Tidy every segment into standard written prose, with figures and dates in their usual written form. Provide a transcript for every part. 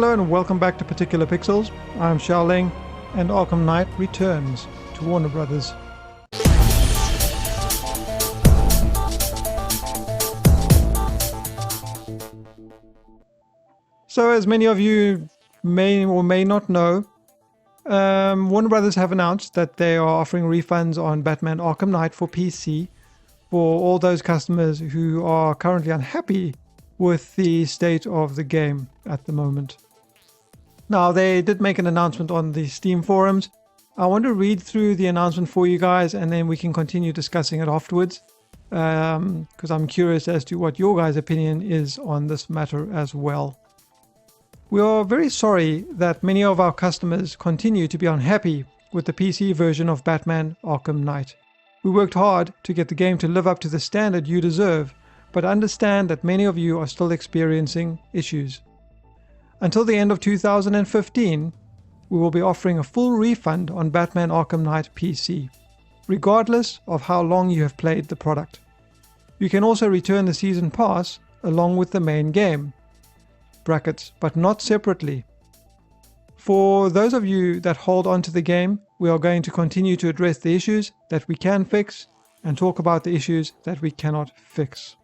Hello and welcome back to ParticularPixels. I'm Xiaoling, and Arkham Knight returns to Warner Brothers. So as many of you may or may not know, Warner Brothers have announced that they are offering refunds on Batman Arkham Knight for PC for all those customers who are currently unhappy with the state of the game at the moment. Now, they did make an announcement on the Steam forums. I want to read through the announcement for you guys, and then we can continue discussing it afterwards, because I'm curious as to what your guys' opinion is on this matter as well. We are very sorry that many of our customers continue to be unhappy with the PC version of Batman Arkham Knight. We worked hard to get the game to live up to the standard you deserve, but understand that many of you are still experiencing issues. Until the end of 2015, we will be offering a full refund on Batman Arkham Knight PC, regardless of how long you have played the product. You can also return the Season Pass along with the main game, brackets, but not separately. For those of you that hold on to the game, we are going to continue to address the issues that we can fix and talk about the issues that we cannot fix.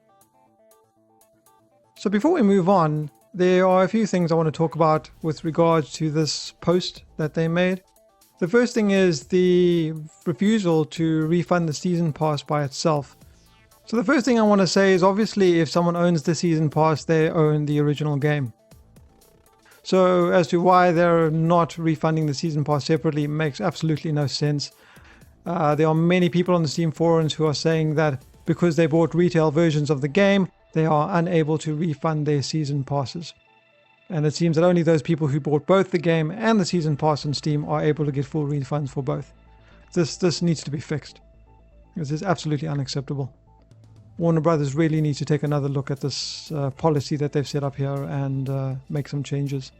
So before we move on, there are a few things I want to talk about with regards to this post that they made. The first thing is the refusal to refund the Season Pass by itself. So the first thing I want to say is, obviously if someone owns the Season Pass, they own the original game. So as to why they're not refunding the Season Pass separately makes absolutely no sense. There are many people on the Steam forums who are saying that because they bought retail versions of the game, they are unable to refund their Season Passes. And it seems that only those people who bought both the game and the Season Pass on Steam are able to get full refunds for both. This needs to be fixed. This is absolutely unacceptable. Warner Brothers really needs to take another look at this policy that they've set up here and make some changes.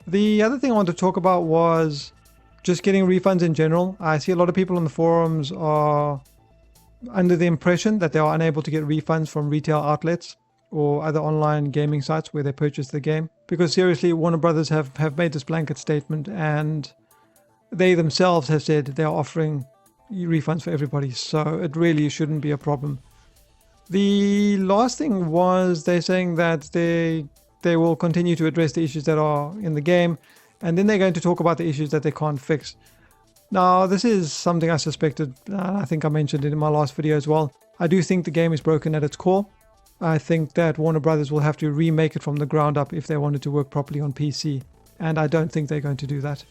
The other thing I want to talk about was just getting refunds in general. I see a lot of people on the forums are under the impression that they are unable to get refunds from retail outlets or other online gaming sites where they purchase the game. Because seriously, Warner Brothers have made this blanket statement, and they themselves have said they are offering refunds for everybody, so it really shouldn't be a problem. The last thing was they're saying that they will continue to address the issues that are in the game, and then they're going to talk about the issues that they can't fix. Now, this is something I suspected. I think I mentioned it in my last video as well. I do think the game is broken at its core. I think that Warner Brothers will have to remake it from the ground up if they want it to work properly on PC. And I don't think they're going to do that.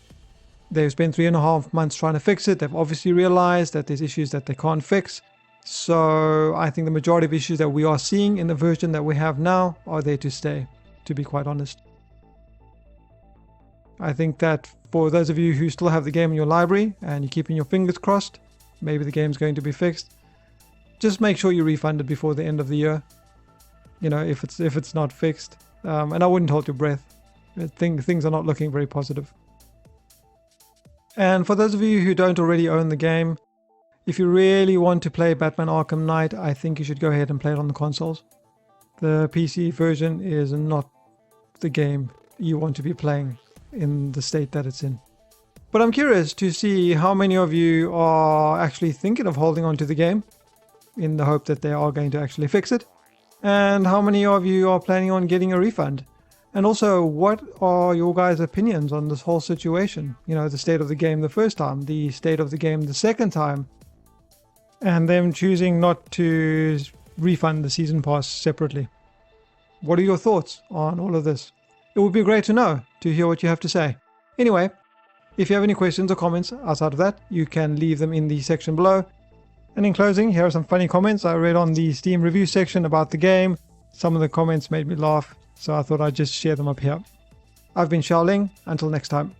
They've spent 3.5 months trying to fix it. They've obviously realized that there's issues that they can't fix. So I think the majority of issues that we are seeing in the version that we have now are there to stay, to be quite honest. I think that for those of you who still have the game in your library and you're keeping your fingers crossed, maybe the game's going to be fixed, just make sure you refund it before the end of the year. You know, if it's not fixed. And I wouldn't hold your breath. Things are not looking very positive. And for those of you who don't already own the game, if you really want to play Batman Arkham Knight, I think you should go ahead and play it on the consoles. The PC version is not the game you want to be playing in the state that it's in. But I'm curious to see how many of you are actually thinking of holding on to the game in the hope that they are going to actually fix it, and how many of you are planning on getting a refund. And also, what are your guys' opinions on this whole situation? You know, the state of the game the first time, the state of the game the second time, and them choosing not to refund the Season Pass separately. What are your thoughts on all of this? It would be great to know, to hear what you have to say. Anyway, if you have any questions or comments outside of that, you can leave them in the section below. And in closing, here are some funny comments I read on the Steam review section about the game. Some of the comments made me laugh, so I thought I'd just share them up here. I've been Xiaoling. Until next time.